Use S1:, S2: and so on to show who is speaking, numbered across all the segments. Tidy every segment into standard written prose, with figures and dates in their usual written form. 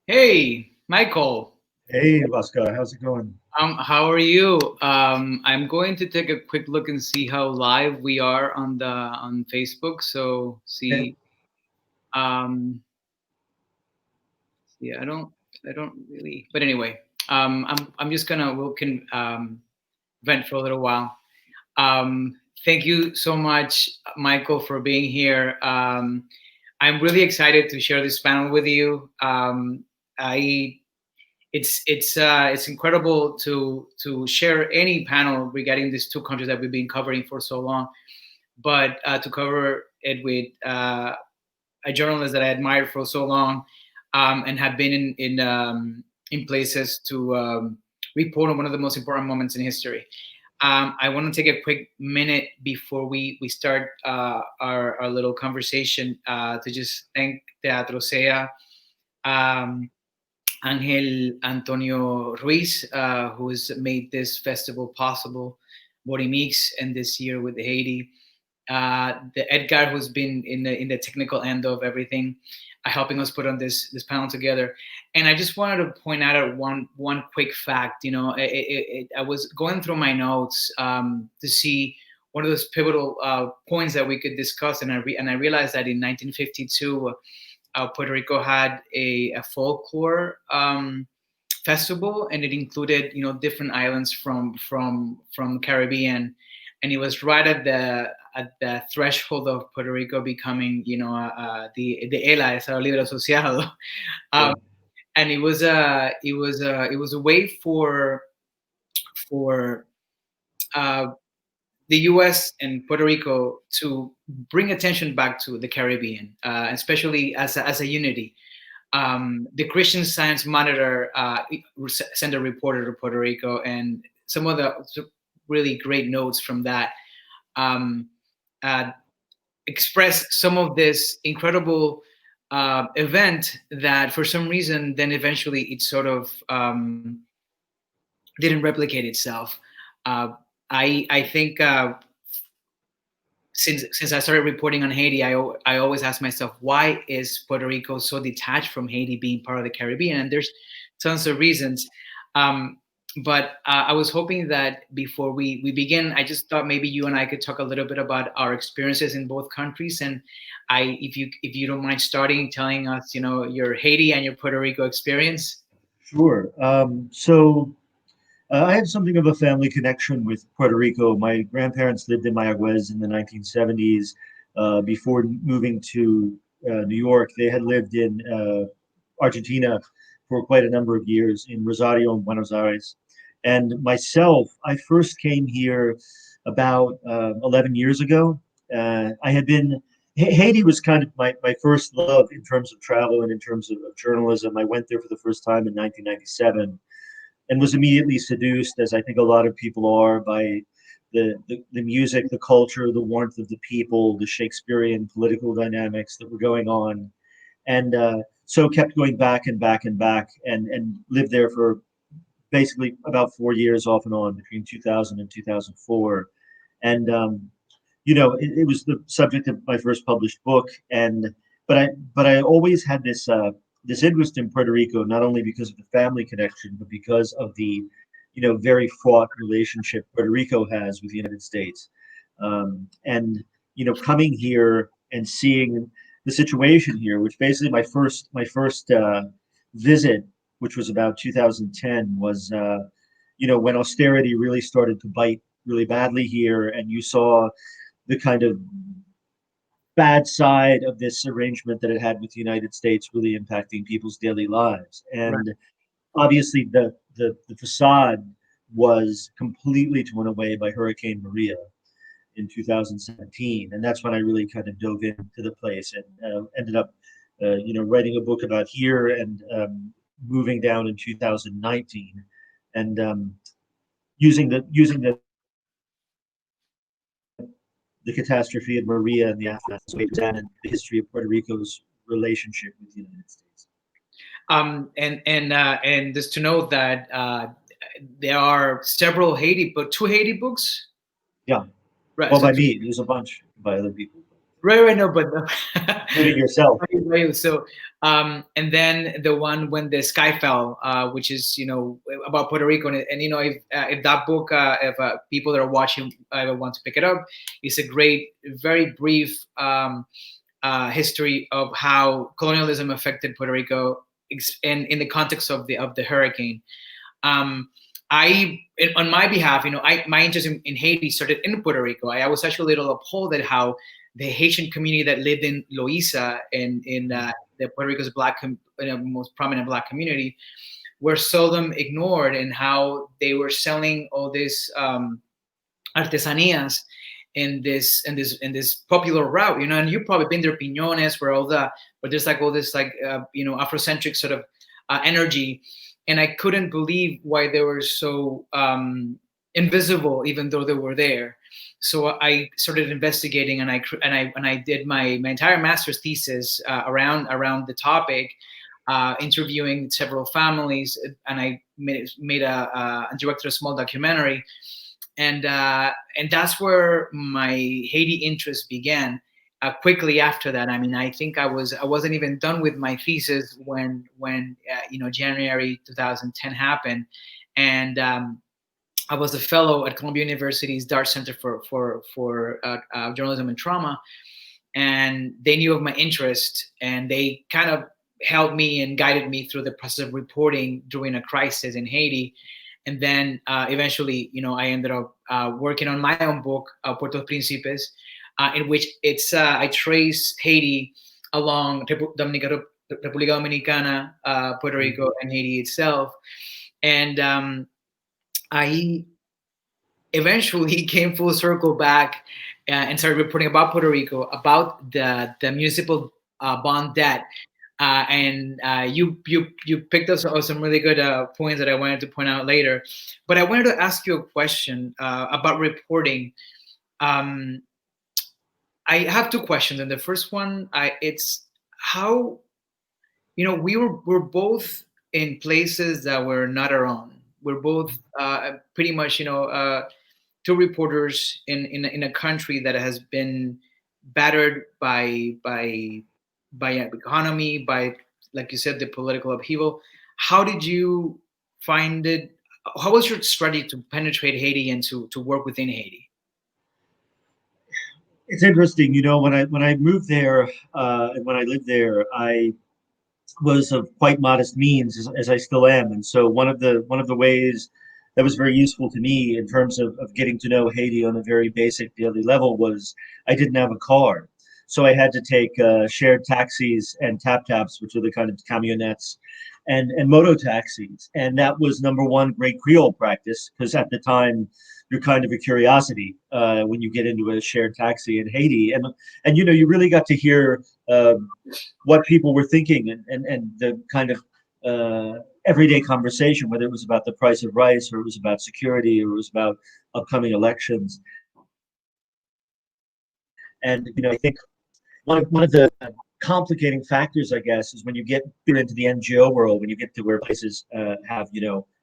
S1: Hey, Michael.
S2: Hey, Huáscar, how's it going?
S1: How are you? I'm going to take a quick look and see how live we are on Facebook. So
S2: Okay.
S1: see, um, yeah, I don't really, but anyway, I'm just gonna we can vent for a little while. Thank you so much, Michael, for being here. I'm really excited to share this panel with you. I it's incredible to share any panel regarding these two countries that we've been covering for so long, but to cover it with a journalist that I admired for so long, and have been in places to report on one of the most important moments in history. I want to take a quick minute before we start our little conversation to just thank Teatro SEA. Um, Angel Antonio Ruiz, who's made this festival possible, Borimix, and this year with Haiti. The Edgar, who's been in the technical end of everything, helping us put on this panel together. And I just wanted to point out one quick fact. I was going through my notes to see one of those pivotal points that we could discuss, and I realized that in 1952 Puerto Rico had a folklore festival, and it included different islands from Caribbean, and it was right at the threshold of Puerto Rico becoming the ELA, Estado Libre Asociado, um,
S2: Yeah.
S1: and it was a way for uh, the U.S. and Puerto Rico to bring attention back to the Caribbean, especially as a unity. The Christian Science Monitor sent a reporter to Puerto Rico, and some of the really great notes from that um, uh, express some of this incredible event that, for some reason, then eventually it sort of didn't replicate itself. Uh, I think since I started reporting on Haiti, I always ask myself, why is Puerto Rico so detached from Haiti being part of the Caribbean? And there's tons of reasons. Um, but I was hoping that before we begin, I just thought maybe you and I could talk a little bit about our experiences in both countries. And if you don't mind starting telling us, your Haiti and your Puerto Rico experience.
S2: Sure. I have something of a family connection with Puerto Rico. My grandparents lived in Mayagüez in the 1970s. Before moving to New York, they had lived in Argentina for quite a number of years in Rosario and Buenos Aires. And myself, I first came here about 11 years ago. I had been Haiti was kind of my first love in terms of travel and in terms of journalism. I went there for the first time in 1997 and was immediately seduced, as I think a lot of people are, by the music, the culture, the warmth of the people, the Shakespearean political dynamics that were going on. And so kept going back and back and back and lived there for basically about 4 years off and on between 2000 and 2004. And it was the subject of my first published book, and but I always had this interest in Puerto Rico, not only because of the family connection, but because of the very fraught relationship Puerto Rico has with the United States, and coming here and seeing the situation here, which basically my first visit, which was about 2010, was when austerity really started to bite really badly here, and you saw the kind of bad side of this arrangement that it had with the United States really impacting people's daily lives.
S1: Right.
S2: And obviously, the facade was completely torn away by Hurricane Maria in 2017, and that's when I really kind of dove into the place and ended up, writing a book about here and moving down in 2019, and using the catastrophe of Maria and the aftermath as a way to examine the history of Puerto Rico's relationship with the United States.
S1: And just to note that there are several Haiti, but two Haiti books.
S2: Yeah,
S1: Right.
S2: well,
S1: So
S2: by me, there's a bunch by other people.
S1: Right, right, no, but no.
S2: including yourself.
S1: Right, right. So, and then the one when the sky fell, which is about Puerto Rico, and if that book, if people that are watching want to pick it up, it's a great, very brief history of how colonialism affected Puerto Rico, and in the context of the hurricane. Um, on my behalf, my interest in Haiti started in Puerto Rico. I was actually a little appalled at how the Haitian community that lived in Loíza, in the Puerto Rico's most prominent black community, were seldom ignored, and how they were selling all this artesanías in this popular route, and you've probably been there, piñones, where there's like all this like Afrocentric sort of energy, and I couldn't believe why they were so invisible, even though they were there. So I started investigating, and I did my entire master's thesis around the topic, interviewing several families, and I made a directed a small documentary, and that's where my Haiti interest began. Quickly after that, I mean, I think I wasn't even done with my thesis when January 2010 happened, and I was a fellow at Columbia University's Dart Center for Journalism and Trauma, and they knew of my interest, and they kind of helped me and guided me through the process of reporting during a crisis in Haiti. And then eventually, I ended up working on my own book, Puerto Príncipes, in which I trace Haiti along República Dominicana, Puerto Rico, and Haiti itself. And I eventually came full circle back and started reporting about Puerto Rico, about the municipal bond debt. And you picked up some really good points that I wanted to point out later. But I wanted to ask you a question about reporting. Um, I have two questions, and the first one, it's how we're both in places that were not our own. We're both pretty much two reporters in a country that has been battered by economy, by, like you said, the political upheaval. How did you find it? How was your strategy to penetrate Haiti and to work within Haiti?
S2: It's interesting, when I moved there and when I lived there, I was of quite modest means, as I still am, and so one of the ways that was very useful to me in terms of getting to know Haiti on a very basic daily level was I didn't have a car, so I had to take shared taxis and tap taps, which are the kind of camionettes, and moto taxis, and that was number one, great Creole practice, because at the time you're kind of a curiosity when you get into a shared taxi in Haiti, and you really got to hear what people were thinking, and the kind of everyday conversation, whether it was about the price of rice, or it was about security, or it was about upcoming elections. And I think one of the complicating factors, I guess, is when you get into the NGO world, when you get to where places have,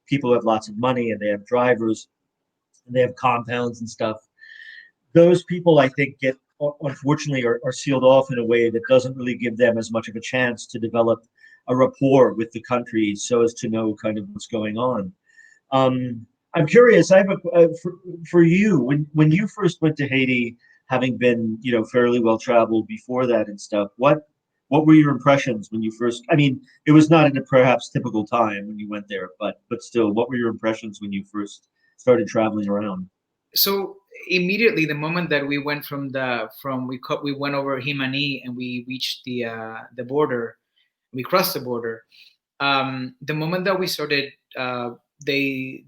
S2: people who have lots of money, and they have drivers, and they have compounds and stuff. Those people, I think, get, unfortunately, are sealed off in a way that doesn't really give them as much of a chance to develop a rapport with the country, so as to know kind of what's going on. I'm curious. I have for you, when you first went to Haiti, having been fairly well traveled before that and stuff. What were your impressions when you first? I mean, it was not in a perhaps typical time when you went there, but still, what were your impressions when you first started traveling around?
S1: So immediately, the moment that we went we went over Himani, and we reached the border, we crossed the border. The moment that we started, the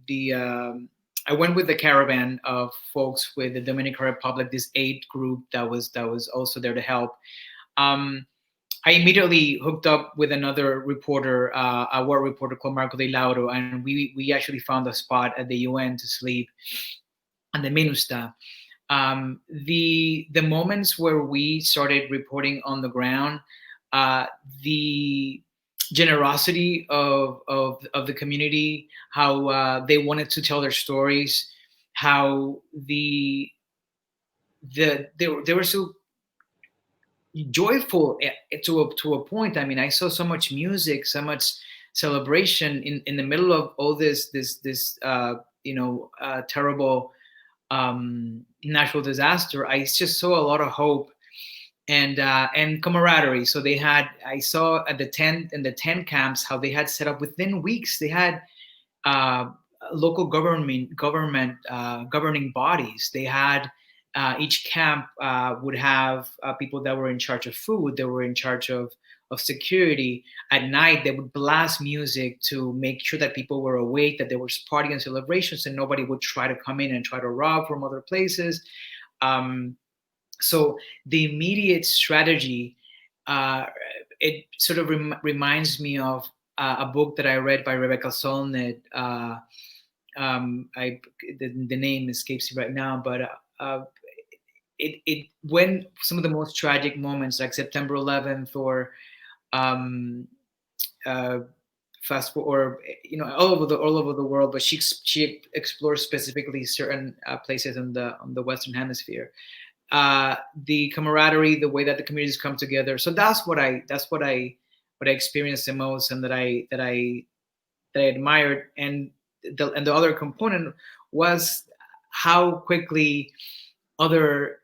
S1: I went with the caravan of folks with the Dominican Republic, this aid group that was also there to help. Um, I immediately hooked up with another reporter, a war reporter called Marco De Lauro, and we actually found a spot at the UN to sleep on the MINUSTA. The moments where we started reporting on the ground, uh, the generosity of the community, how they wanted to tell their stories, how they were so joyful to a point. I mean, I saw so much music, so much celebration in the middle of all this terrible natural disaster. I just saw a lot of hope and camaraderie. So they had, I saw at the tent in the tent camps how they had set up within weeks. They had uh, local government governing bodies. They had each camp would have people that were in charge of food. They were in charge of security. At night, they would blast music to make sure that people were awake, that there was party and celebrations, and nobody would try to come in and try to rob from other places. Um, so the immediate strategy, uh, it sort of reminds me of a book that I read by Rebecca Solnit. The name escapes me right now, but it when some of the most tragic moments, like September 11th, or um, uh, fast forward, or all over the world, but she explores specifically certain places in the on the Western Hemisphere. The camaraderie, the way that the communities come together. So that's what I experienced the most, and that I admired. And the other component was how quickly other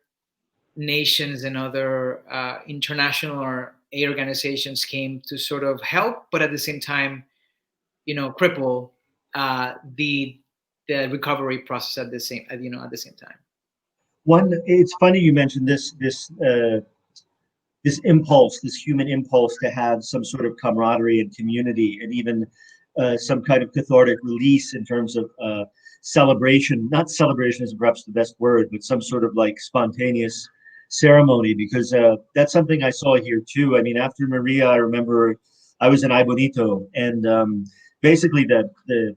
S1: nations and other international or aid organizations came to sort of help, but at the same time, cripple the recovery process at the same time.
S2: One, it's funny you mentioned this impulse, this human impulse to have some sort of camaraderie and community, and even some kind of cathartic release in terms of celebration. Not celebration is perhaps the best word, but some sort of like spontaneous ceremony, because that's something I saw here too. I mean, after Maria, I remember I was in Ibonito, and basically the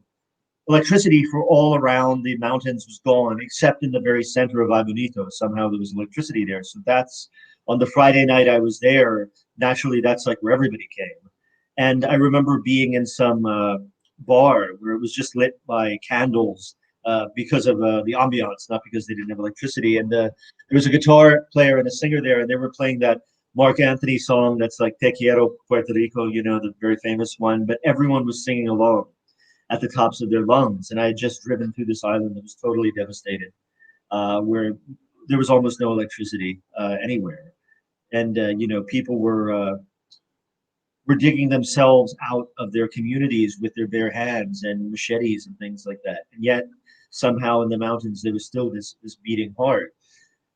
S2: electricity for all around the mountains was gone, except in the very center of Ibonito. Somehow there was electricity there. So that's on the Friday night I was there. Naturally, that's like where everybody came. And I remember being in some bar where it was just lit by candles because of the ambiance, not because they didn't have electricity. And there was a guitar player and a singer there, and they were playing that Mark Anthony song that's like Te Quiero Puerto Rico, the very famous one. But everyone was singing along at the tops of their lungs. And I had just driven through this island that was totally devastated, where there was almost no electricity anywhere. And people were digging themselves out of their communities with their bare hands and machetes and things like that. And yet somehow in the mountains there was still this beating heart.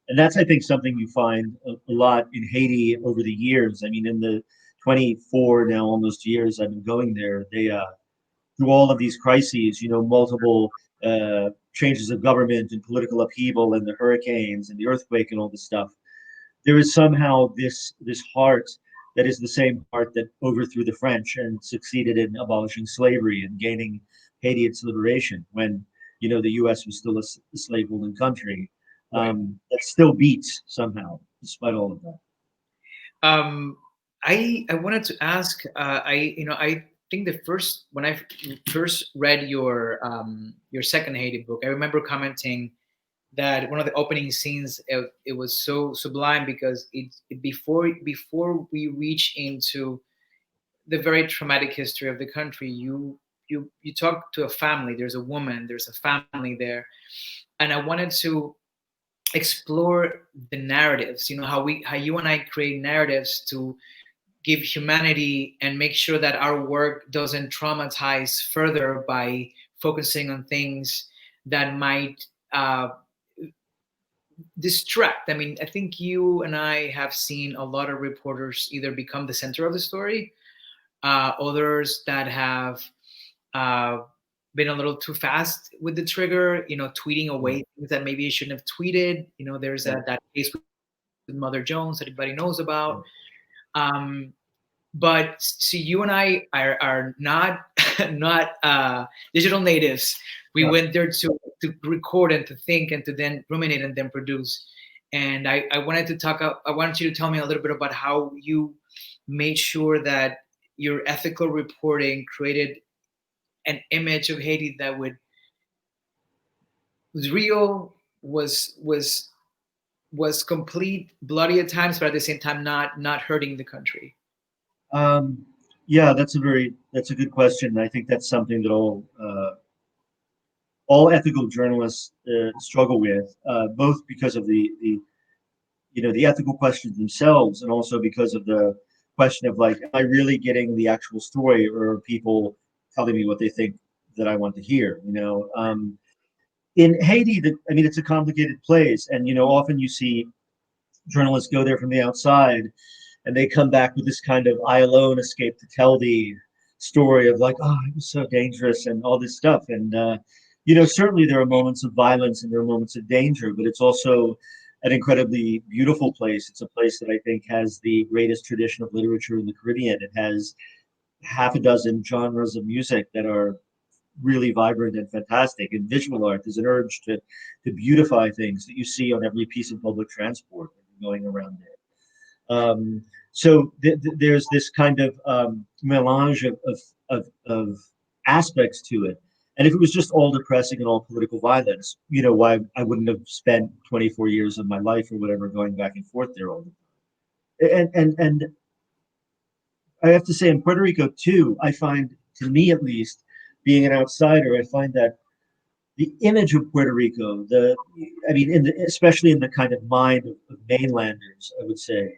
S2: And that's, I think, something you find a lot in Haiti over the years. I mean, in the 24 now almost years I've been going there, they through all of these crises, multiple changes of government and political upheaval and the hurricanes and the earthquake and all this stuff, there is somehow this heart that is the same heart that overthrew the French and succeeded in abolishing slavery and gaining Haiti its liberation when the U.S. was still a slave-holding country.
S1: Right.
S2: That still beats somehow, despite all of that.
S1: Um, I wanted to ask. I think the first when I first read your second Haiti book, I remember commenting that one of the opening scenes, it was so sublime because before we reach into the very traumatic history of the country, you talk to a family. There's a woman. There's a family there, and I wanted to explore the narratives. How you and I create narratives to give humanity and make sure that our work doesn't traumatize further by focusing on things that might distract. I mean, I think you and I have seen a lot of reporters either become the center of the story, others that have uh, been a little too fast with the trigger, tweeting away things that maybe you shouldn't have tweeted. There's
S2: Yeah.
S1: that case with Mother Jones that everybody knows about.
S2: Yeah.
S1: Um, but see, you and I are not not digital natives. We
S2: Yeah.
S1: went there to record and to think and to then ruminate and then produce. And I wanted to talk. I wanted you to tell me a little bit about how you made sure that your ethical reporting created an image of Haiti that was real, was was complete bloody at times, but at the same time not hurting the country?
S2: Um, yeah, that's a good question. I think that's something that all ethical journalists struggle with, both because of the the ethical questions themselves, and also because of the question of like, am I really getting the actual story, or are people telling me what they think that I want to hear? In Haiti, I mean, it's a complicated place, and often you see journalists go there from the outside, and they come back with this kind of "I alone escaped to tell the story" of like, oh, it was so dangerous and all this stuff. And certainly there are moments of violence and there are moments of danger, but it's also an incredibly beautiful place. It's a place that I think has the greatest tradition of literature in the Caribbean. It has half a dozen genres of music that are really vibrant and fantastic. And visual art, there's an urge to beautify things that you see on every piece of public transport when you're going around there. So there's this kind of melange of aspects to it. And if it was just all depressing and all political violence, why I wouldn't have spent 24 years of my life or whatever going back and forth there all the time. And I have to say, in Puerto Rico too, I find, to me at least, being an outsider, I find that the image of Puerto Rico, I mean, especially in the kind of mind of mainlanders, I would say,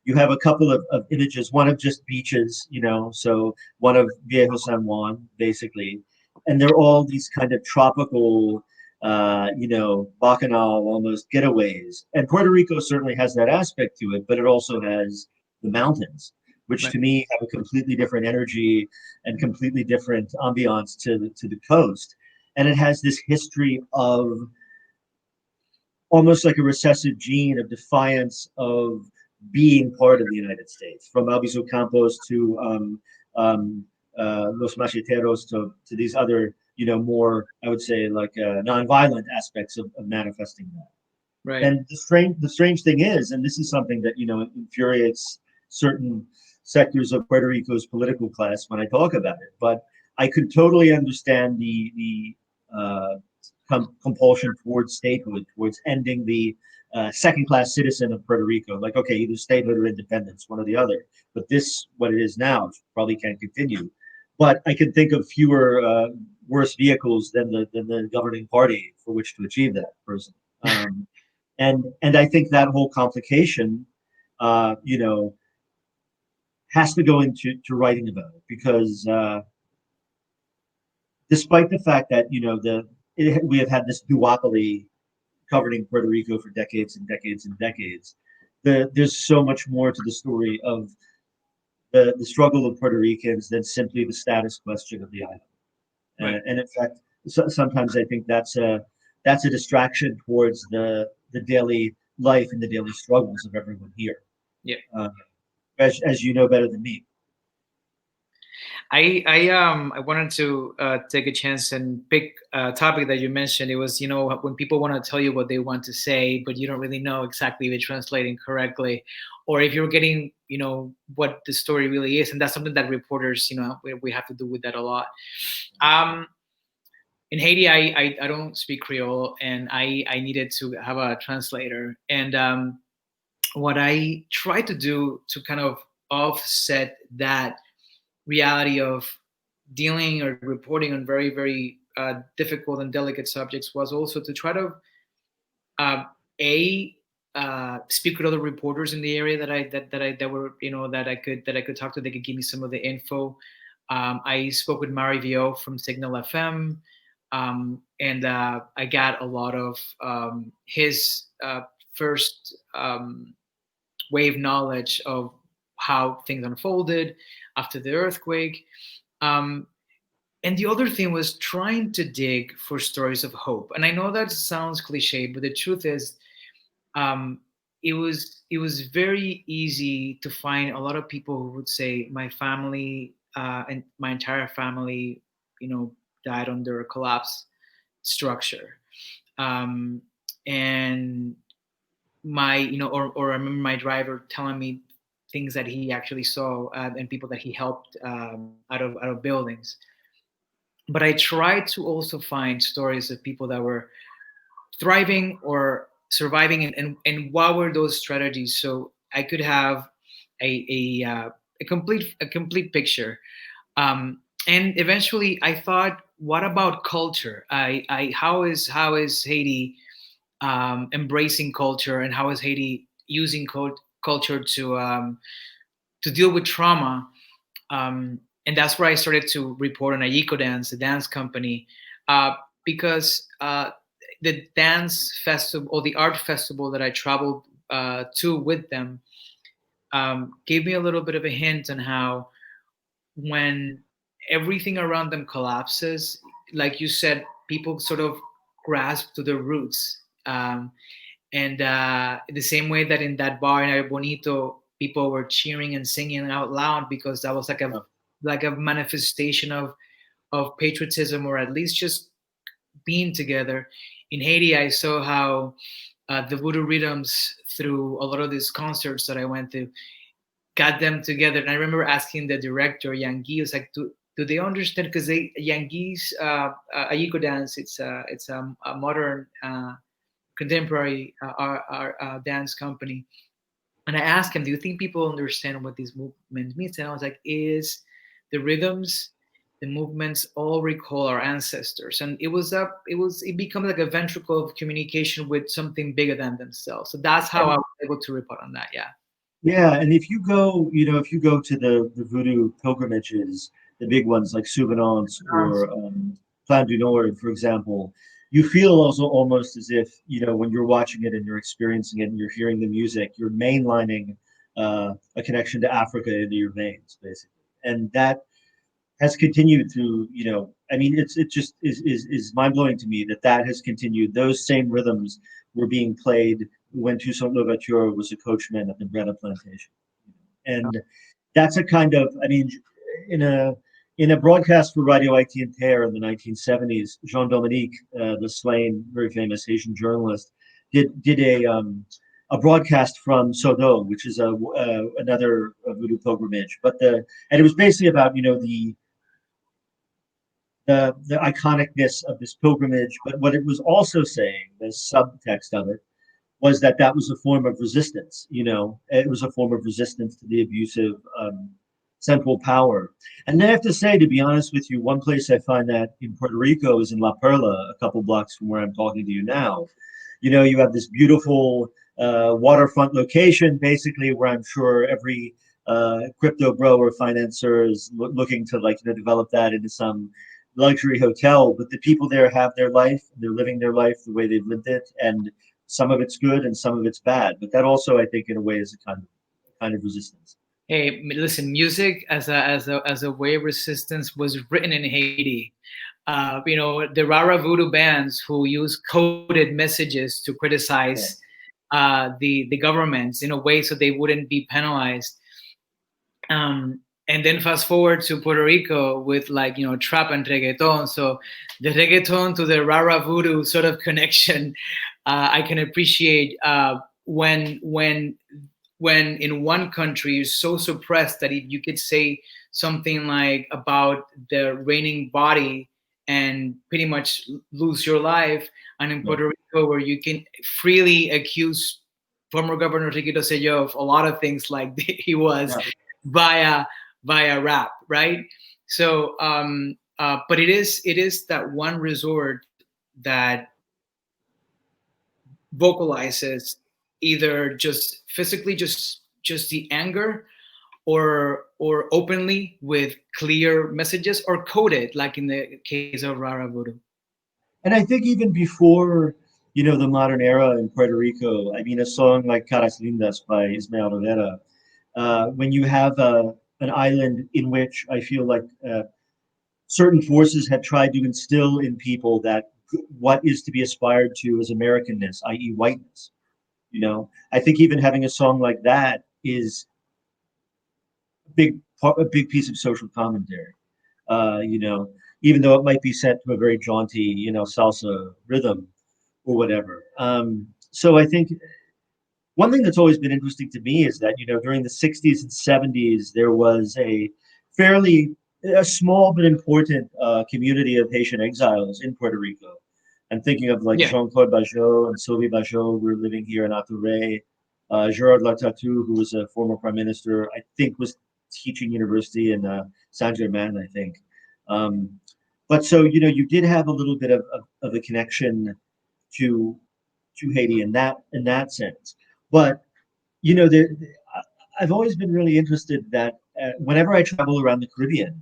S2: you have a couple of images, one of just beaches, so one of Viejo San Juan, basically, and they're all these kind of tropical, bacchanal almost getaways. And Puerto Rico certainly has that aspect to it, but it also has the mountains, which
S1: Right.
S2: to me have a completely different energy and completely different ambiance to the coast. And it has this history of almost like a recessive gene of defiance of being part of the United States, from Albizu Campos to Los Macheteros to these other, more, I would say, like nonviolent aspects of manifesting that.
S1: Right.
S2: And the strange thing is, and this is something that infuriates certain sectors of Puerto Rico's political class when I talk about it, but I could totally understand the compulsion towards statehood, towards ending the second class citizen of Puerto Rico. Like, okay, either statehood or independence, one or the other. But this, what it is now, probably can't continue. But I can think of fewer worse vehicles than the governing party for which to achieve that person. And I think that whole complication, uh, you know, has to go into writing about it, because despite the fact that we have had this duopoly governing Puerto Rico for decades and decades and decades, there's so much more to the story of the struggle of Puerto Ricans than simply the status question of the island.
S1: Right.
S2: And in fact, sometimes I think that's a distraction towards the daily life and the daily struggles of everyone here,
S1: Yeah.
S2: uh, as you know better than me.
S1: I wanted to take a chance and pick a topic that you mentioned. It was, when people want to tell you what they want to say, but you don't really know exactly if it's translating correctly, or if you're getting, what the story really is. And that's something that reporters, we have to do with that a lot. Um, in Haiti, I don't speak Creole, and I needed to have a translator. And what I tried to do to kind of offset that reality of dealing or reporting on very, very difficult and delicate subjects was also to try to uh, a speak with other reporters in the area that were, that I could talk to. They could give me some of the info. I spoke with Mari Vio from Signal FM, and I got a lot of his first wave knowledge of how things unfolded after the earthquake. Um, and the other thing was trying to dig for stories of hope. And I know that sounds cliche, but the truth is, um, it was very easy to find a lot of people who would say my family and my entire family, died under a collapse structure. Um, and or I remember my driver telling me things that he actually saw, and people that he helped out of buildings. But I tried to also find stories of people that were thriving or surviving, and what were those strategies so I could have a complete picture. And eventually I thought, what about culture? How is Haiti embracing culture, and how is Haiti using culture to deal with trauma? And that's where I started to report on Ayiko Dance, the dance company, because the dance festival or the art festival that I traveled to with them gave me a little bit of a hint on how, when everything around them collapses, like you said, people sort of grasp to their roots. And the same way that in that bar in El Bonito, people were cheering and singing out loud because that was like a manifestation of patriotism, or at least just being together. In Haiti, I saw how the Voodoo rhythms, through a lot of these concerts that I went to, got them together. And I remember asking the director, Yangi, was like, do they understand? Because Yangi's Ayiko dance, it's a modern contemporary dance company. And I asked him, do you think people understand what these movements mean? And I was like, is the rhythms, the movements all recall our ancestors. And it becomes like a ventricle of communication with something bigger than themselves. So that's how I was able to report on that. Yeah.
S2: Yeah, and if you go, if you go to the voodoo pilgrimages, the big ones like Souvenance or Plan du Nord, for example, you feel also almost as if, when you're watching it and you're experiencing it and you're hearing the music, you're mainlining a connection to Africa into your veins, basically. And that has continued through, I mean, it just is mind blowing to me that that has continued. Those same rhythms were being played when Toussaint Louverture was a coachman at the Breda Plantation, and that's a kind of, I mean, in a broadcast for Radio Haiti and Terre in the 1970s, Jean Dominique, the slain, very famous Haitian journalist, did a broadcast from Sodo, which is another voodoo pilgrimage, and it was basically about the iconicness of this pilgrimage. But what it was also saying, the subtext of it, was that that was a form of resistance. It was a form of resistance to the abusive central power. And I have to say, to be honest with you, one place I find that in Puerto Rico is in La Perla, a couple blocks from where I'm talking to you now. You have this beautiful waterfront location, basically, where I'm sure every crypto bro or financer is looking to develop that into some luxury hotel. But the people there have their life, they're living their life the way they've lived it, and some of it's good and some of it's bad. But that also, I think, in a way, is a kind of resistance.
S1: Hey, listen, music as a way of resistance was written in Haiti. The Rara Voodoo bands who use coded messages to
S2: Yeah.
S1: criticize the governments in a way so they wouldn't be penalized. And then fast forward to Puerto Rico with, like, trap and reggaeton. So the reggaeton to the Rara Voodoo sort of connection, I can appreciate when in one country you're so suppressed that you could say something like about the reigning body and pretty much lose your life, and in
S2: Yeah.
S1: Puerto Rico where you can freely accuse former Governor Ricky Rosselló of a lot of things like he was,
S2: Yeah.
S1: via rap, right? So but it is that one resort that vocalizes either just physically, just the anger, or openly with clear messages, or coded, like in the case of Rara Voodoo.
S2: And I think even before, the modern era in Puerto Rico, I mean, a song like Caras Lindas by Ismael Rivera, when you have an island in which I feel like certain forces had tried to instill in people that what is to be aspired to is Americanness, i.e., whiteness. I think even having a song like that is a big piece of social commentary. Even though it might be set to a very jaunty, salsa rhythm or whatever. So I think one thing that's always been interesting to me is that, during the 60s and 70s, there was a small but important community of Haitian exiles in Puerto Rico. I'm thinking of like
S1: Yeah.
S2: Jean-Claude Bajot and Sylvie Bajot were living here in Atoure. Gerard Latatu, who was a former prime minister, I think was teaching university in Saint-Germain, I think. Um, but so, you did have a little bit of a connection to Haiti in that sense. But there, I've always been really interested that whenever I travel around the Caribbean,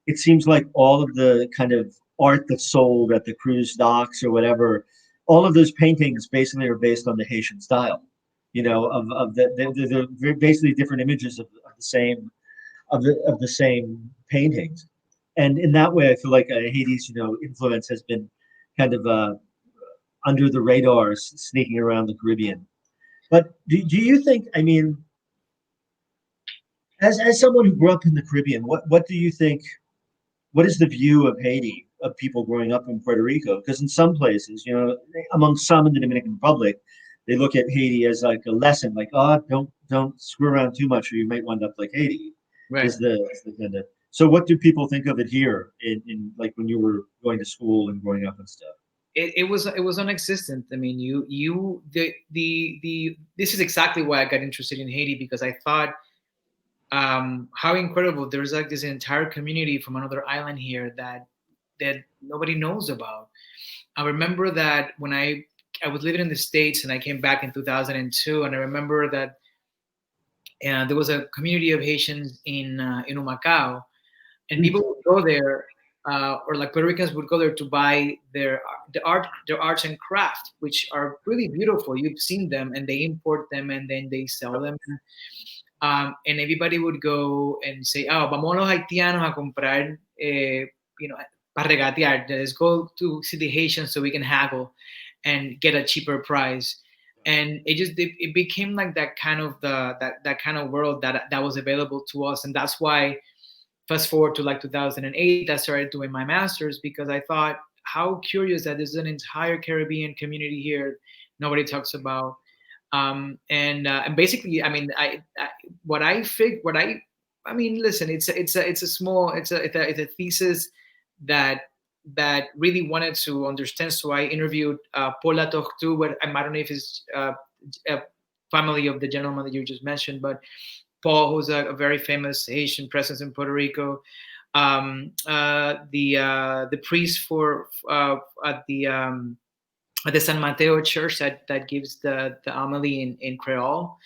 S2: it seems like all of the kind of art that's sold at the cruise docks or whatever, all of those paintings basically are based on the Haitian style. They're basically different images of the same of the same paintings, and in that way, I feel like Haiti's influence has been kind of under the radar, sneaking around the Caribbean. But do you think? I mean, as someone who grew up in the Caribbean, what do you think? What is the view of Haiti of people growing up in Puerto Rico? Because in some places, among some in the Dominican Republic, they look at Haiti as like a lesson, like, oh, don't screw around too much, or you might wind up like Haiti.
S1: Right.
S2: Is the kind of so? What do people think of it here in like when you were going to school and growing up and stuff?
S1: It was non-existent. I mean, the this is exactly why I got interested in Haiti, because I thought, how incredible, there's like this entire community from another island here that nobody knows about. I remember that when I was living in the States and I came back in 2002, and I remember that there was a community of Haitians in Humacao, and
S2: Mm.
S1: people would go there, or like Puerto Ricans would go there to buy their arts and craft, which are really beautiful. You've seen them, and they import them and then they sell them. And everybody would go and say, "Oh, vamos los haitianos a comprar, you know, para regatear. Let's go to see the Haitians so we can haggle and get a cheaper price." And it became like that kind of that kind of world that was available to us, and that's why, fast forward to like 2008, I started doing my master's, because I thought, how curious that there's an entire Caribbean community here nobody talks about. And basically, I mean, I mean, listen, it's a small, it's a thesis that really wanted to understand. So I interviewed Paula Tortu, but I don't know if it's a family of the gentleman that you just mentioned, but Paul, who's a very famous Haitian presence in Puerto Rico, the priest for at the San Mateo Church that gives the homily in Creole,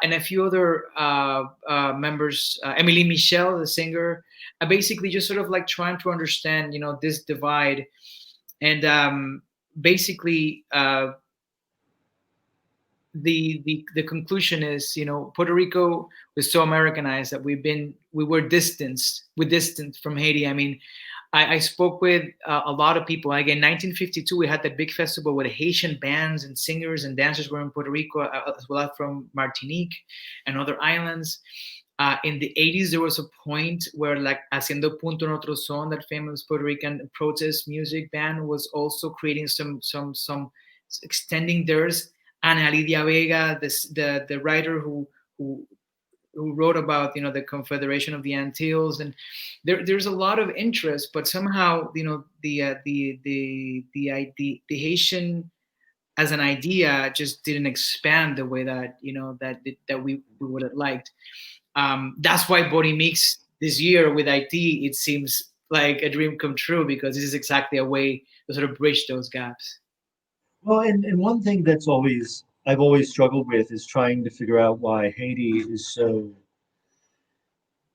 S1: and a few other members, Emily Michel, the singer, basically just sort of like trying to understand, this divide, and basically the conclusion is, Puerto Rico was so Americanized that we distant from Haiti. I mean, I spoke with a lot of people. Again, 1952, we had that big festival where Haitian bands and singers and dancers were in Puerto Rico, as well as from Martinique and other islands. In the 80s, there was a point where, like, Haciendo Punto en Otro Son, that famous Puerto Rican protest music band, was also creating some extending theirs. Ana Lidia Vega, the writer who who wrote about, the Confederation of the Antilles, and there's a lot of interest, but somehow, the Haitian as an idea just didn't expand the way that, we would have liked. That's why Borimix this year with IT, it seems like a dream come true, because this is exactly a way to sort of bridge those gaps.
S2: Well, and one thing I've always struggled with is trying to figure out why Haiti is so.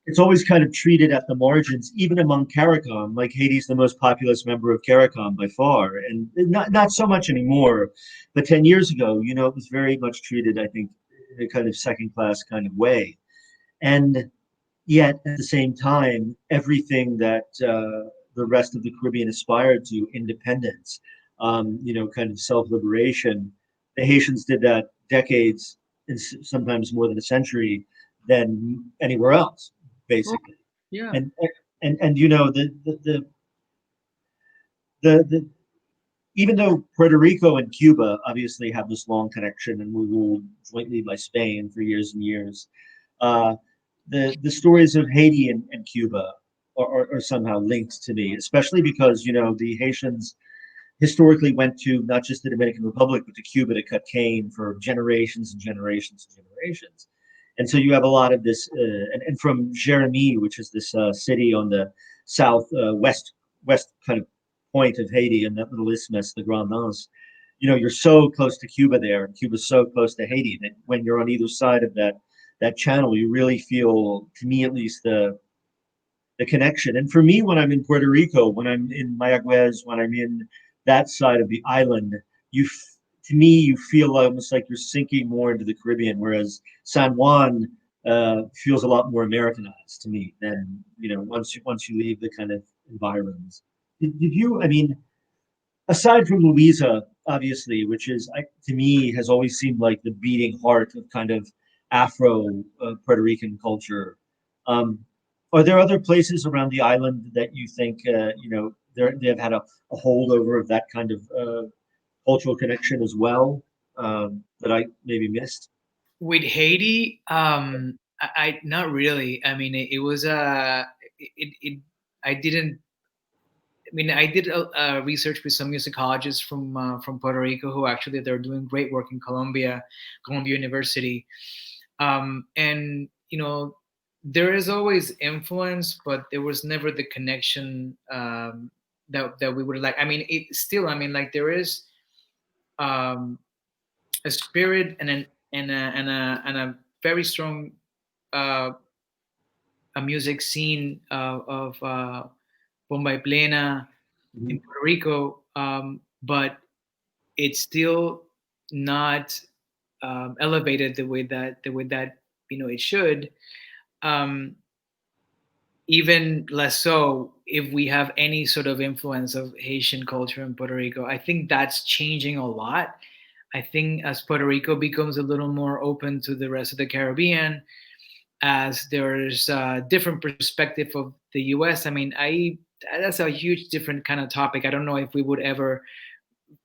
S2: It's always kind of treated at the margins, even among CARICOM. Like Haiti's the most populous member of CARICOM by far, and not so much anymore. But 10 years ago, it was very much treated, I think, in a kind of second class kind of way. And yet, at the same time, everything that the rest of the Caribbean aspired to, independence, kind of self liberation, the Haitians did that decades, and sometimes more than a century, than anywhere else,
S1: Oh,
S2: basically.
S1: yeah.
S2: And the even though Puerto Rico and Cuba obviously have this long connection and were ruled jointly by Spain for years and years, uh, the stories of Haiti and Cuba are somehow linked to me, especially because the Haitians historically went to not just the Dominican Republic, but to Cuba to cut cane for generations and generations and generations. And so you have a lot of this, and from Jeremy, which is this city on the south west kind of point of Haiti, and that little isthmus, the Grand Anse. You're so close to Cuba there, and Cuba's so close to Haiti that when you're on either side of that channel, you really feel, to me at least, the connection. And for me, when I'm in Puerto Rico, when I'm in Mayagüez, when I'm in that side of the island, to me, you feel almost like you're sinking more into the Caribbean, whereas San Juan feels a lot more Americanized to me than once you leave the kind of environs. Did you? I mean, aside from Louisa, obviously, which is to me has always seemed like the beating heart of kind of Afro Puerto Rican culture. Um, are there other places around the island that you think they've had a holdover of that kind of cultural connection as well, that I maybe missed?
S1: With Haiti, I not really. I mean, it was it I didn't. I mean, I did research with some musicologists from Puerto Rico who actually they're doing great work in Columbia University, and there is always influence, but there was never the connection that we would like. I mean, it still. I mean, like there is um, a spirit and a very strong uh, a music scene of bomba y plena in
S2: Mhm.
S1: Puerto Rico, but it's still not elevated the way that it should. Um, Even less so if we have any sort of influence of Haitian culture in Puerto Rico. I think that's changing a lot. I think as Puerto Rico becomes a little more open to the rest of the Caribbean, as there's a different perspective of the U.S. I mean, I that's a huge different kind of topic. I don't know if we would ever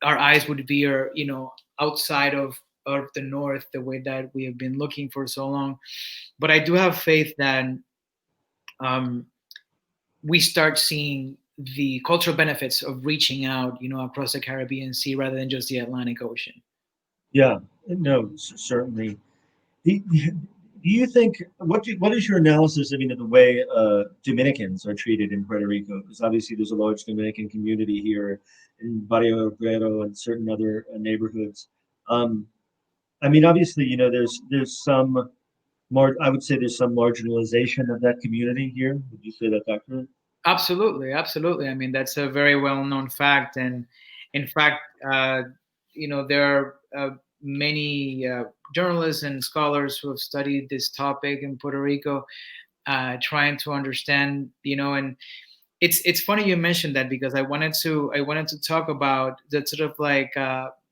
S1: our eyes would veer, outside of the North the way that we have been looking for so long. But I do have faith that um, we start seeing the cultural benefits of reaching out, across the Caribbean Sea rather than just the Atlantic Ocean.
S2: Yeah, no, certainly. Do you think what is your analysis? I mean, of the way Dominicans are treated in Puerto Rico? Because obviously there's a large Dominican community here in Barrio Obrero and certain other neighborhoods. Um, I mean, obviously, there's some I would say there's some marginalization of that community here. Would you say that's accurate?
S1: Absolutely, absolutely. I mean, that's a very well-known fact, and in fact, there are many journalists and scholars who have studied this topic in Puerto Rico, trying to understand, and it's funny you mentioned that because I wanted to talk about the sort of like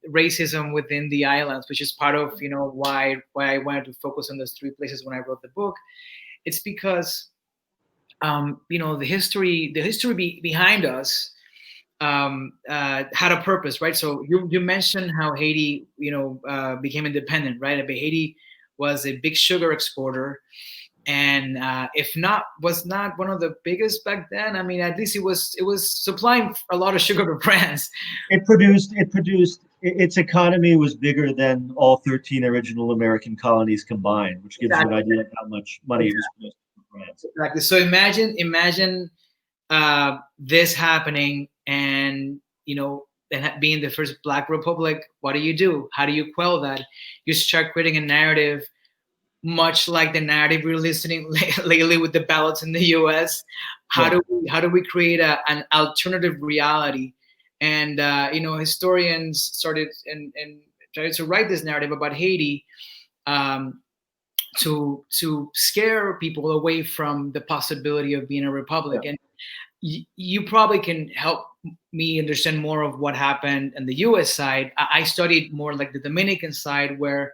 S1: racism within the islands, which is part of why I wanted to focus on those three places when I wrote the book. It's because the history behind us had a purpose, right? So you mentioned how Haiti, became independent, right? But Haiti was a big sugar exporter, and if not, was not one of the biggest back then. I mean, at least it was supplying a lot of sugar to France.
S2: Its economy was bigger than all 13 original American colonies combined, which gives you an
S1: Exactly.
S2: idea of how much money it was produced for France.
S1: Exactly. So imagine this happening, and being the first Black Republic. What do? How do you quell that? You start creating a narrative, much like the narrative we're listening lately with the ballots in the U.S. How
S2: Yeah.
S1: do we create an alternative reality? And historians started and tried to write this narrative about Haiti, um, to scare people away from the possibility of being a
S2: Yeah.
S1: republic. And you probably can help me understand more of what happened on the U.S. side. I studied more like the Dominican side, where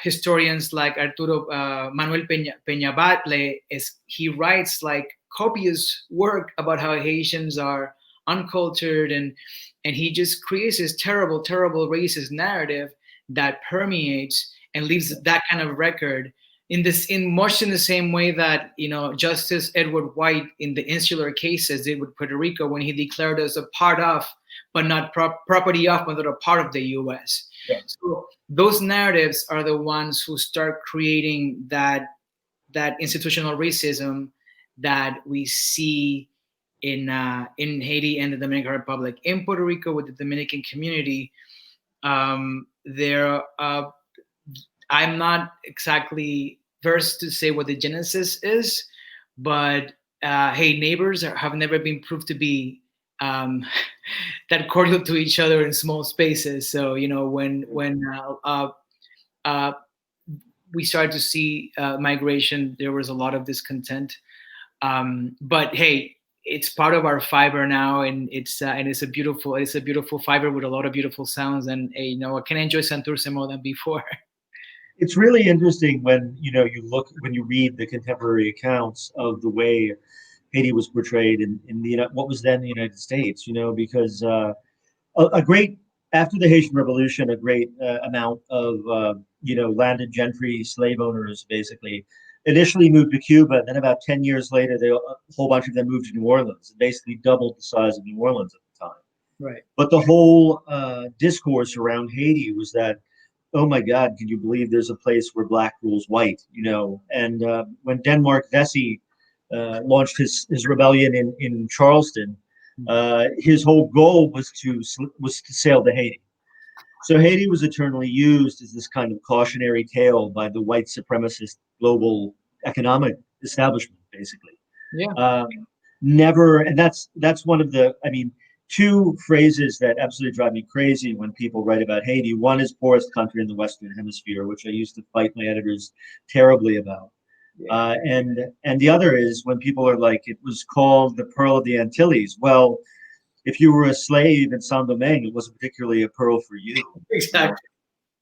S1: historians like Arturo Manuel Peña is he writes like copious work about how Haitians are uncultured, and he just creates this terrible, terrible racist narrative that permeates and leaves that kind of record in much in the same way that Justice Edward White in the insular cases did with Puerto Rico when he declared us a part of but not property of, but that are part of the U.S.
S2: Yeah.
S1: So those narratives are the ones who start creating that institutional racism that we see in Haiti and the Dominican Republic. In Puerto Rico, with the Dominican community, there I'm not exactly versed to say what the genesis is, but hey, neighbors have never been proved to be that cordial to each other in small spaces. So when uh, we started to see migration, there was a lot of discontent. But hey, it's part of our fiber now, and it's a beautiful fiber with a lot of beautiful sounds. And I can enjoy Santurce more than before.
S2: It's really interesting when when you read the contemporary accounts of the way Haiti was portrayed in the what was then the United States. Because a great after the Haitian Revolution, a great amount of landed gentry, slave owners, basically, initially moved to Cuba. And then about 10 years later, a whole bunch of them moved to New Orleans, basically doubled the size of New Orleans at the time.
S1: Right.
S2: But the whole discourse around Haiti was that, oh my God, can you believe there's a place where black rules white? And when Denmark Vesey launched his rebellion in Charleston, his whole goal was to sail to Haiti. So Haiti was eternally used as this kind of cautionary tale by the white supremacist global economic establishment, basically.
S1: Yeah.
S2: Never, and that's one of the, two phrases that absolutely drive me crazy when people write about Haiti. One is poorest country in the Western Hemisphere, which I used to fight my editors terribly about. And the other is when people are like, it was called the Pearl of the Antilles. Well, if you were a slave in Saint Domingue, it wasn't particularly a pearl for you.
S1: Exactly.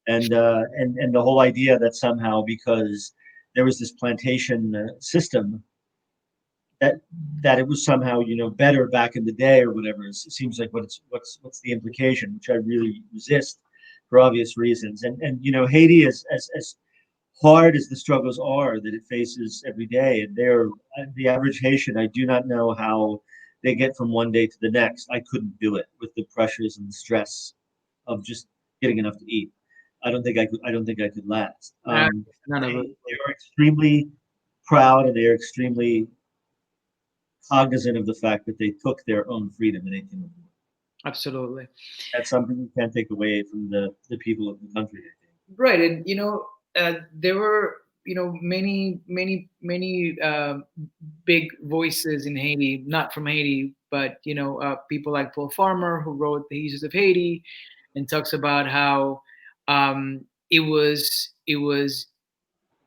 S2: And the whole idea that somehow because there was this plantation system that it was somehow better back in the day or whatever. It seems like what's the implication, which I really resist for obvious reasons. And Haiti is as hard as the struggles are that it faces every day, and the average Haitian, I do not know how they get from one day to the next. I couldn't do it with the pressures and the stress of just getting enough to eat. I don't think I could last.
S1: None of it.
S2: They are extremely proud, and they are extremely cognizant of the fact that they took their own freedom in 1804.
S1: Absolutely.
S2: That's something you can't take away from the people of the country, I think.
S1: Right. And there were many big voices in Haiti, not from Haiti, but people like Paul Farmer, who wrote The Histories of Haiti, and talks about how it was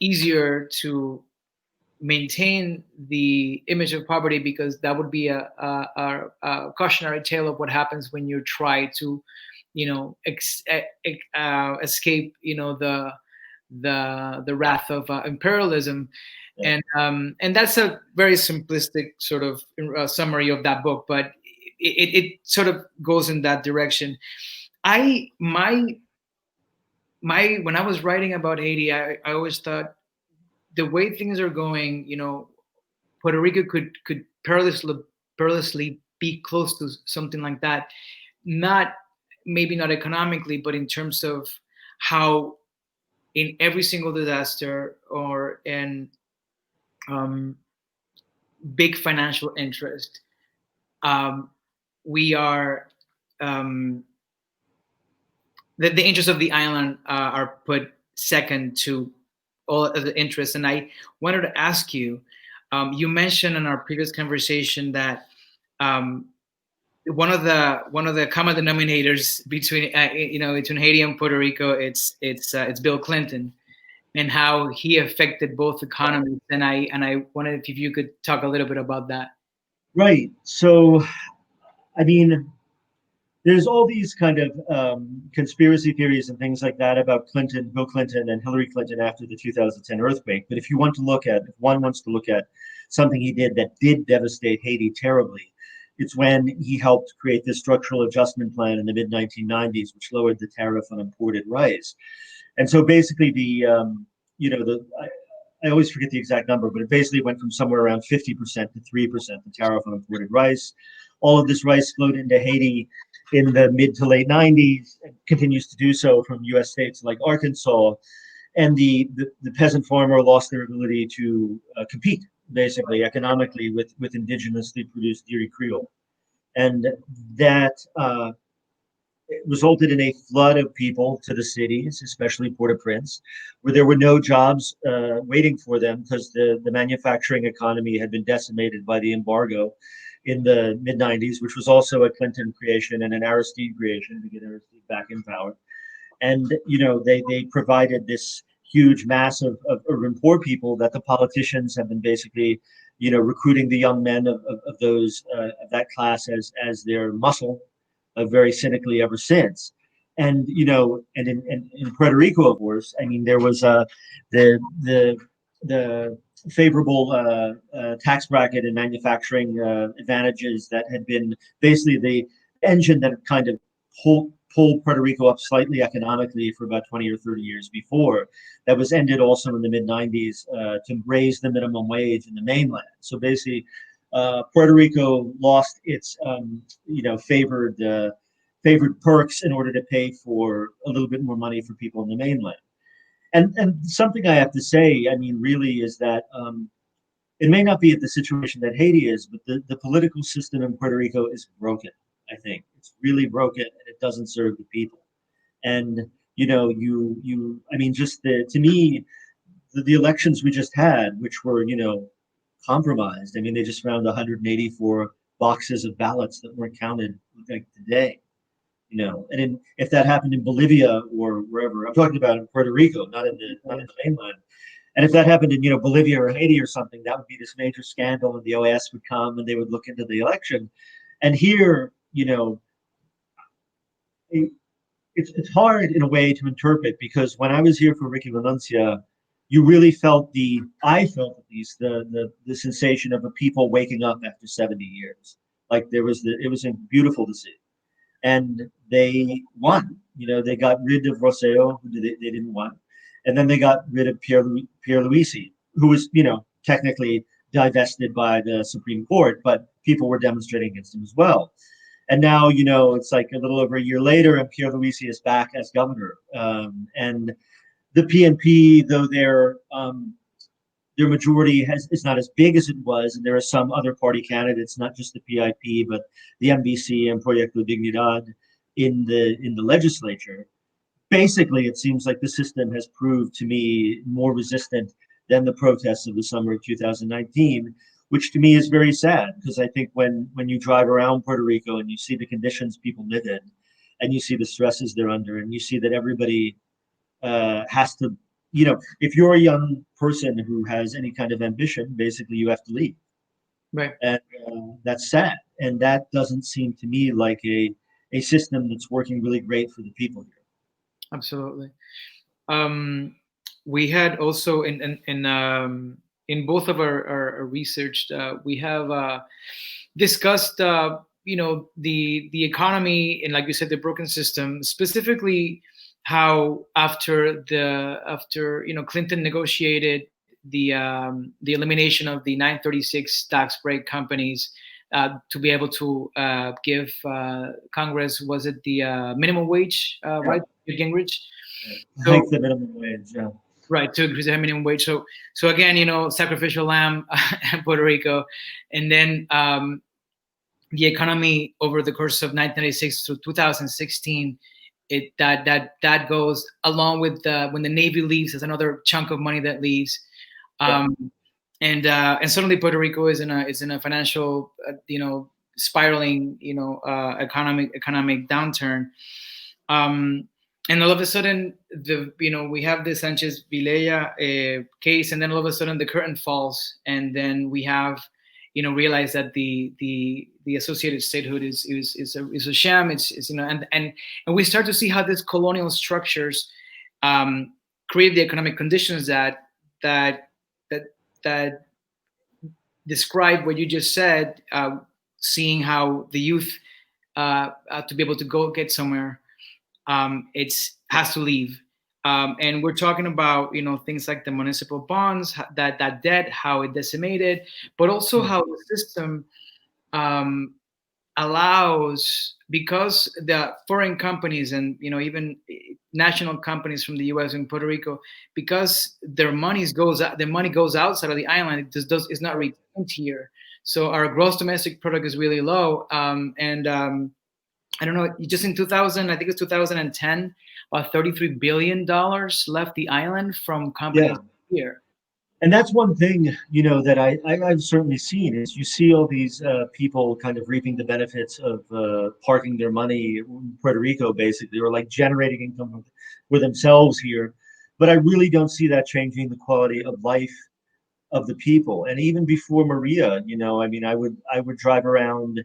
S1: easier to maintain the image of poverty because that would be a cautionary tale of what happens when you try to escape the wrath of imperialism.
S2: Yeah.
S1: And that's a very simplistic sort of summary of that book, but it sort of goes in that direction. I my when I was writing about Haiti, I always thought the way things are going, Puerto Rico could perilously be close to something like that. Not maybe not economically, but in terms of how in every single disaster or in um, big financial interest, um, we are um, the interests of the island are put second to all of the interests. And I wanted to ask you, you mentioned in our previous conversation that um, one of the common denominators between Haiti and Puerto Rico, it's Bill Clinton and how he affected both economies. And I wanted if you could talk a little bit about that.
S2: Right. So, I mean, there's all these kind of conspiracy theories and things like that about Bill Clinton and Hillary Clinton after the 2010 earthquake. But if one wants to look at something he did that did devastate Haiti terribly, it's when he helped create this structural adjustment plan in the mid 1990s, which lowered the tariff on imported rice. And so basically, I always forget the exact number, but it basically went from somewhere around 50% to 3% the tariff on imported rice. All of this rice flowed into Haiti. in the mid to late 90s, and continues to do so from US states like Arkansas. And the peasant farmer lost their ability to compete, basically, economically with indigenously produced dairy Creole. And that it resulted in a flood of people to the cities, especially Port-au-Prince, where there were no jobs waiting for them because the manufacturing economy had been decimated by the embargo in the mid 90s, which was also a Clinton creation and an Aristide creation to get Aristide back in power. And they provided this huge mass of urban poor people that the politicians have been basically recruiting the young men of those of that class as their muscle very cynically ever since. And in Puerto Rico, of course, I mean, there was the favorable tax bracket and manufacturing advantages that had been basically the engine that kind of pulled Puerto Rico up slightly economically for about 20 or 30 years before. That was ended also in the mid 90s to raise the minimum wage in the mainland. So basically, Puerto Rico lost its favored perks in order to pay for a little bit more money for people in the mainland. And something I have to say, I mean, really, is that it may not be at the situation that Haiti is, but the political system in Puerto Rico is broken. I think it's really broken, and it doesn't serve the people. And I mean, just to me, the elections we just had, which were compromised. I mean, they just found 184 boxes of ballots that weren't counted like today. And if that happened in Bolivia or wherever, I'm talking about in Puerto Rico, not in the mainland. And if that happened in Bolivia or Haiti or something, that would be this major scandal, and the OAS would come and they would look into the election. And here, it, it's hard in a way to interpret, because when I was here for Ricky Valencia, you really felt I felt at least the sensation of a people waking up after 70 years. Like it was beautiful to see. And they won. They got rid of Roseo, who they didn't want, and then they got rid of Pierre Luisi, who was technically divested by the Supreme Court, but people were demonstrating against him as well. And now it's like a little over a year later, and Pierre Luisi is back as governor. And the PNP, though their majority is not as big as it was, and there are some other party candidates, not just the PIP, but the MBC and Proyecto Dignidad in the legislature. Basically, it seems like the system has proved to me more resistant than the protests of the summer of 2019, which to me is very sad, because I think when you drive around Puerto Rico and you see the conditions people live in, and you see the stresses they're under, and you see that everybody has to, if you're a young person who has any kind of ambition, basically you have to leave.
S1: Right.
S2: And that's sad. And that doesn't seem to me like a system that's working really great for the people here.
S1: Absolutely. We had also in both of our research, we have discussed the economy, and like you said, the broken system, specifically how after Clinton negotiated the elimination of the 936 tax break companies, to be able to give Congress, was it the minimum wage, right, Gingrich? So,
S2: Hike the minimum wage, yeah.
S1: right, to increase the minimum wage. So again, sacrificial lamb in Puerto Rico, and then the economy over the course of 1996 to 2016, that goes along with when the Navy leaves. There's another chunk of money that leaves. And suddenly Puerto Rico is in a financial spiraling economic downturn, and all of a sudden we have the Sanchez Vilella case, and then all of a sudden the curtain falls, and then we have realize that the associated statehood is a sham. It's and we start to see how these colonial structures create the economic conditions that describe what you just said, seeing how the youth, to be able to go get somewhere, it's has to leave. And we're talking about things like the municipal bonds, that debt, how it decimated, but also how the system allows, because the foreign companies and even national companies from the U.S. and Puerto Rico, because their money goes outside of the island, it's not retained here. So our gross domestic product is really low, and I don't know, just in 2000, I think it's 2010, about $33 billion left the island from
S2: Yeah.
S1: companies here.
S2: And that's one thing, that I've certainly seen is you see all these people kind of reaping the benefits of parking their money in Puerto Rico, basically, or like generating income for themselves here. But I really don't see that changing the quality of life of the people. And even before Maria, I mean, I would drive around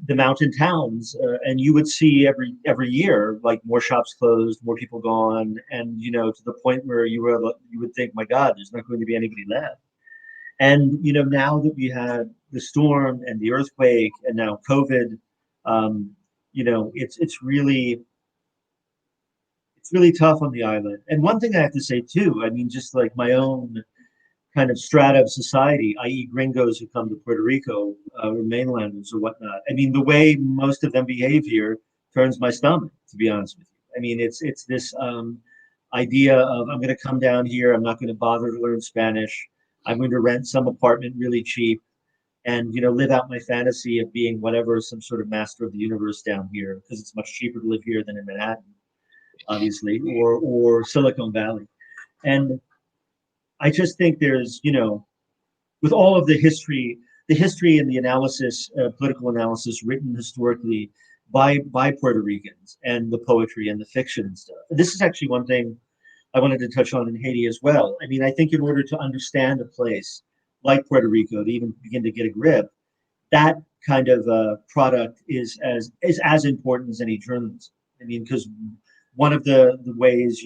S2: the mountain towns, and you would see every year like more shops closed, more people gone, and to the point where you would think, my God, there's not going to be anybody left. And now that we had the storm and the earthquake and now COVID, it's really tough on the island. And one thing I have to say too, I mean, just like my own kind of strata of society, i.e., gringos who come to Puerto Rico, or mainlanders or whatnot. I mean, the way most of them behave here turns my stomach, to be honest with you. I mean, it's this idea of I'm going to come down here, I'm not going to bother to learn Spanish, I'm going to rent some apartment really cheap, and live out my fantasy of being whatever, some sort of master of the universe down here, because it's much cheaper to live here than in Manhattan, obviously, or Silicon Valley. And I just think there's, with all of the history and the analysis, political analysis written historically by Puerto Ricans, and the poetry and the fiction and stuff. This is actually one thing I wanted to touch on in Haiti as well. I mean, I think in order to understand a place like Puerto Rico, to even begin to get a grip, that kind of product is as important as any journalism. I mean, because one of the ways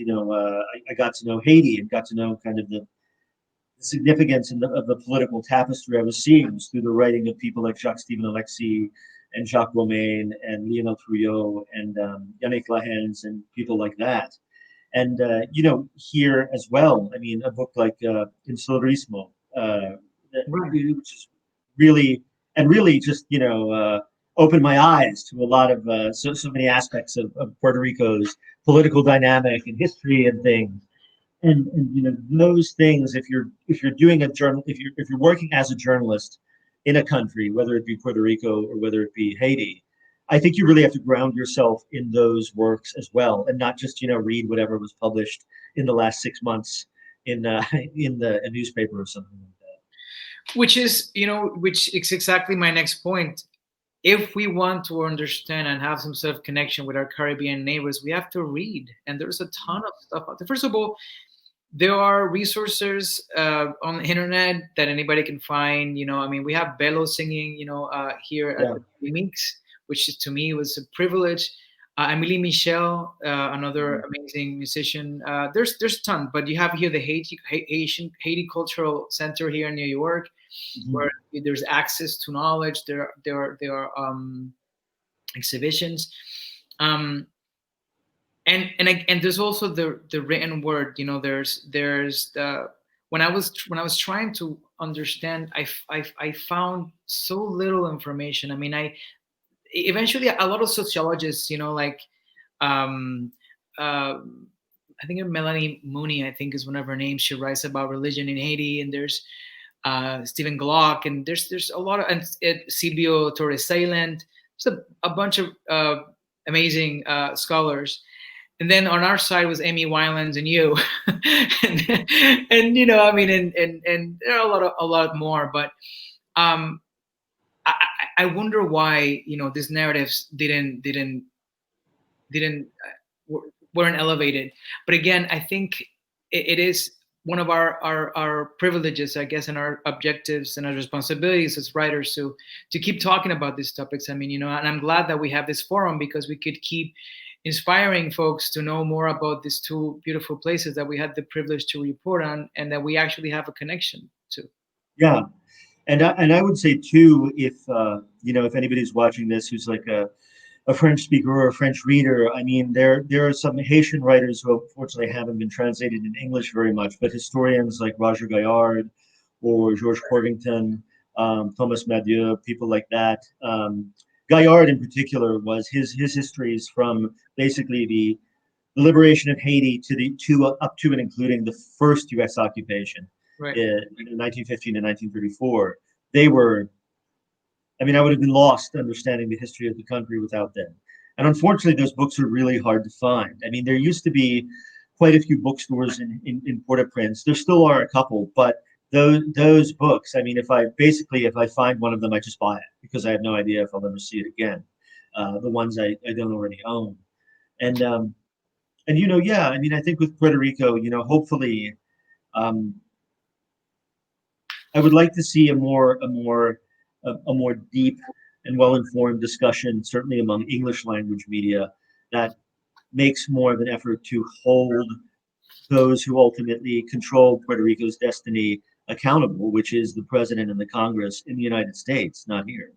S2: I got to know Haiti and got to know kind of the significance of the political tapestry I was seeing was through the writing of people like Jacques-Stephen Alexis and Jacques Romain and Lionel Trouillot and Yannick Lahens and people like that. And, here as well, I mean, a book like Insularismo,
S1: Right.
S2: which is really just, opened my eyes to a lot of so many aspects of Puerto Rico's political dynamic and history and things. And those things, if you're doing a journal, if you're working as a journalist in a country, whether it be Puerto Rico or whether it be Haiti, I think you really have to ground yourself in those works as well, and not just read whatever was published in the last 6 months in in a newspaper or something like
S1: Which is exactly my next point. If we want to understand and have some sort of connection with our Caribbean neighbors, we have to read. And there's a ton of stuff out there. First of all, there are resources on the internet that anybody can find. I mean, we have Bello singing, here at
S2: that.
S1: the Mix, which to me was a privilege. Amélie Michel, another amazing musician. There's a ton, but you have here the Haiti Cultural Center here in New York,
S2: Yeah.
S1: where there's access to knowledge. There are exhibitions. Um, and there's also the written word. There's the when I was trying to understand, I found so little information. I mean, I eventually a lot of sociologists, like um uh I think Melanie Mooney, I think is one of her names. She writes about religion in Haiti, and there's Stephen Glock, and there's a lot of, and Silvio Torres Silent. There's a bunch of amazing scholars. And then on our side was Amy Wylands and you, and I mean, and there are a lot more, but um, I wonder why these narratives didn't weren't elevated. But again, I think it is one of our privileges, I guess, and our objectives and our responsibilities as writers to keep talking about these topics. I mean, and I'm glad that we have this forum, because we could keep inspiring folks to know more about these two beautiful places that we had the privilege to report on, and that we actually have a connection to.
S2: Yeah. And I would say too, if anybody's watching this who's like a French speaker or a French reader, I mean, there are some Haitian writers who unfortunately haven't been translated in English very much, but historians like Roger Gaillard or Georges Corvington, Thomas Madieu, people like that. Gaillard in particular was his histories from basically the liberation of Haiti to up to and including the first U.S. occupation
S1: Right.
S2: in 1915 and 1934. They were, I mean, I would have been lost understanding the history of the country without them. And unfortunately, those books are really hard to find. I mean, there used to be quite a few bookstores in Port-au-Prince. There still are a couple, but those books, I mean, if I find one of them, I just buy it because I have no idea if I'll ever see it again. The ones I don't already own. And yeah, I mean, I think with Puerto Rico, hopefully, um, I would like to see a more deep and well-informed discussion, certainly among English language media, that makes more of an effort to hold those who ultimately control Puerto Rico's destiny accountable, which is the president and the Congress in the United States, not here.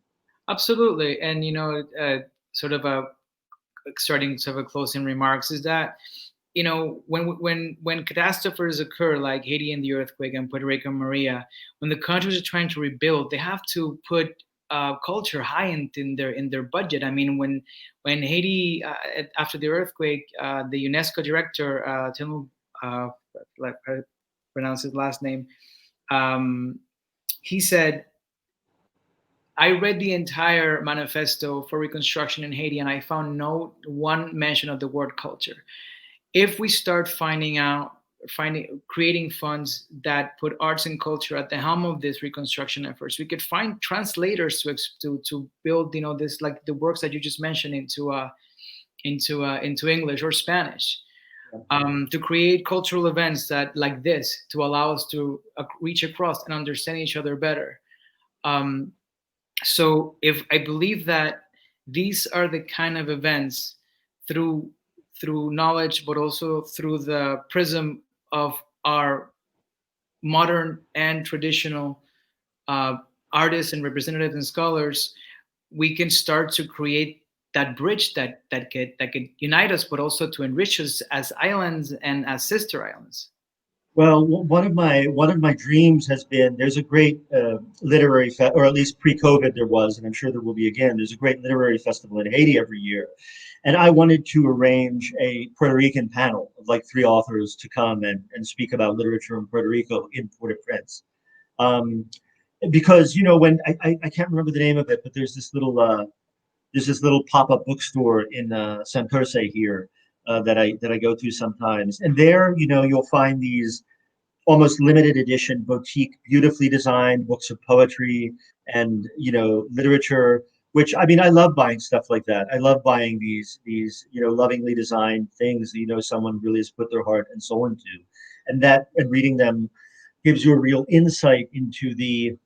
S1: Absolutely. And sort of a starting sort of a closing remarks is that when catastrophes occur like Haiti and the earthquake and Puerto Rico and Maria, when the countries are trying to rebuild, they have to put culture high in their budget. I mean, when Haiti after the earthquake, the UNESCO director, tell me, like how to pronounce his last name, um, he said, I read the entire manifesto for reconstruction in Haiti, and I found no one mention of the word culture. If we start finding creating funds that put arts and culture at the helm of this reconstruction efforts, we could find translators to build this, like the works that you just mentioned, into English or Spanish, to create cultural events that like this to allow us to reach across and understand each other better. um, so if I believe that these are the kind of events through knowledge, but also through the prism of our modern and traditional uh, artists and representatives and scholars, we can start to create that bridge that could unite us, but also to enrich us as islands and as sister islands.
S2: Well, one of my dreams has been there's a great or at least pre-COVID there was, and I'm sure there will be again. There's a great literary festival in Haiti every year, and I wanted to arrange a Puerto Rican panel of like three authors to come and speak about literature in Puerto Rico in Port-au-Prince. Um, because when I can't remember the name of it, but there's this little pop-up bookstore in Santurce here that I go to sometimes, and there you'll find these almost limited edition boutique, beautifully designed books of poetry and literature. Which I mean, I love buying stuff like that. I love buying these lovingly designed things that someone really has put their heart and soul into, and reading them gives you a real insight into the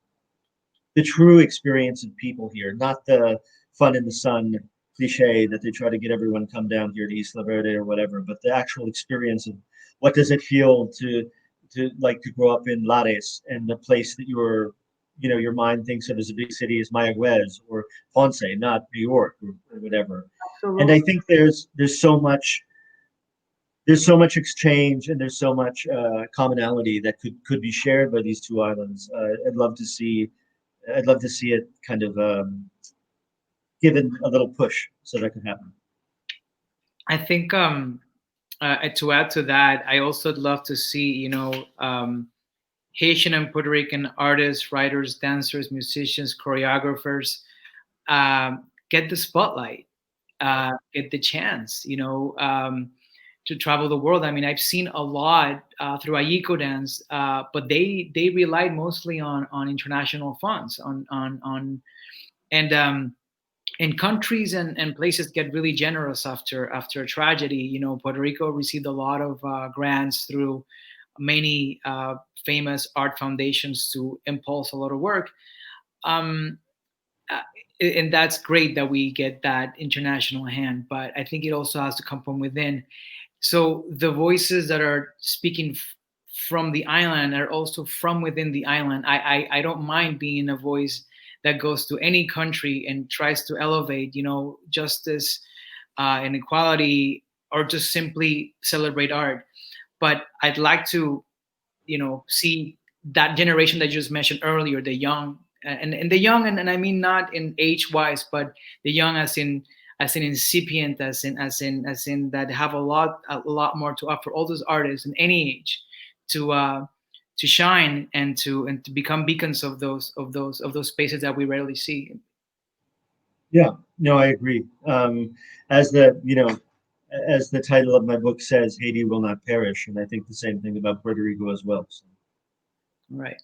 S2: true experience of people here, not the fun in the sun cliche that they try to get everyone to come down here to Isla Verde or whatever, but the actual experience of what does it feel to grow up in Lares and the place that your mind thinks of as a big city is Mayagüez or Ponce, not New York or whatever. And I
S1: Absolutely.
S2: think there's so much exchange and there's so much commonality that could be shared by these two islands. I'd love to see it kind of given a little push so that could happen.
S1: I think to add to that, I also love to see Haitian and Puerto Rican artists, writers, dancers, musicians, choreographers get the spotlight, get the chance, to travel the world. I mean, I've seen a lot through Ayiko dance, but they relied mostly on international funds, and and countries and places get really generous after a tragedy. Puerto Rico received a lot of grants through many famous art foundations to impulse a lot of work. Um, uh, and that's great that we get that international hand, but I think it also has to come from within. So the voices that are speaking from the island are also from within the island. I don't mind being a voice that goes to any country and tries to elevate, justice, and equality, or just simply celebrate art. But I'd like to, see that generation that you just mentioned earlier, the young and the young, and I mean not in age wise, but the young as in incipient, as in that have a lot more to offer. All those artists in any age to shine and to become beacons of those spaces that we rarely see.
S2: Yeah, no, I agree. As the you know, as the title of my book says, Haiti will not perish, and I think the same thing about Puerto Rico as well. So,
S1: All right,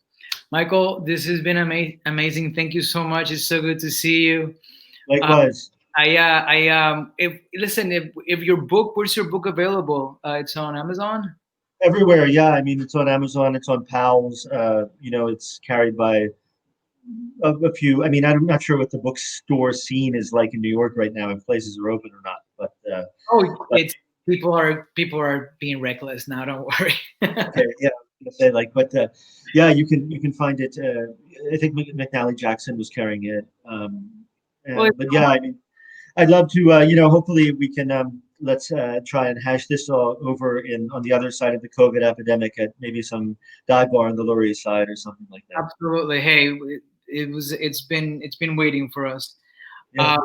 S1: Michael, this has been amazing. Thank you so much. It's so good to see you. Uh,
S2: likewise,
S1: if listen, if your book, where's your book available? It's on Amazon.
S2: everywhere. Yeah, I mean, it's on Amazon, it's on PALS. It's carried by a few. I mean, I'm not sure what the bookstore scene is like in New York right now, if places are open or not.
S1: Oh,
S2: But
S1: it's people are being reckless now. Don't worry.
S2: okay, yeah, I was gonna say like, yeah, you can find it. I think McNally Jackson was carrying it.
S1: Well,
S2: But yeah, I mean, I'd love to. Hopefully we can let's try and hash this all over in on the other side of the COVID epidemic at maybe some dive bar on the Lower East Side or something like that.
S1: absolutely. Hey, it's been waiting for us.
S2: Yeah,
S1: Uh,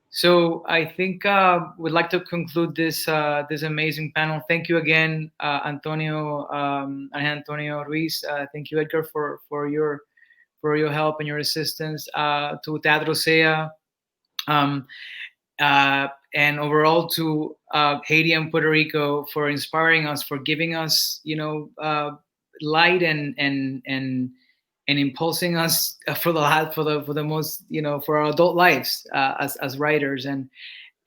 S1: so I think we'd like to conclude this amazing panel. Thank you again, Antonio Antonio Ruiz. Thank you, Edgar, for your help and your assistance. To Teatro SEA. Um, and overall to Haiti and Puerto Rico for inspiring us, for giving us, light and impulsing us for the most, for our adult lives as writers.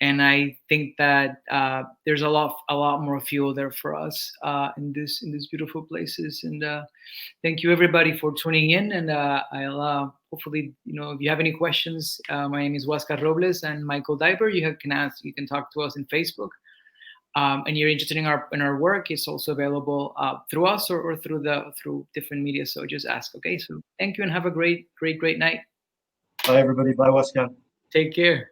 S1: And I think that there's a lot more fuel there for us in these beautiful places. And thank you everybody for tuning in. And I'll hopefully, if you have any questions, my name is Huáscar Robles and Michael Diver. You can talk to us in Facebook. And you're interested in our work, it's also available through us or through different media. So just ask. Okay. So thank you and have a great night.
S2: bye everybody. Bye, Westcott.
S1: Take care.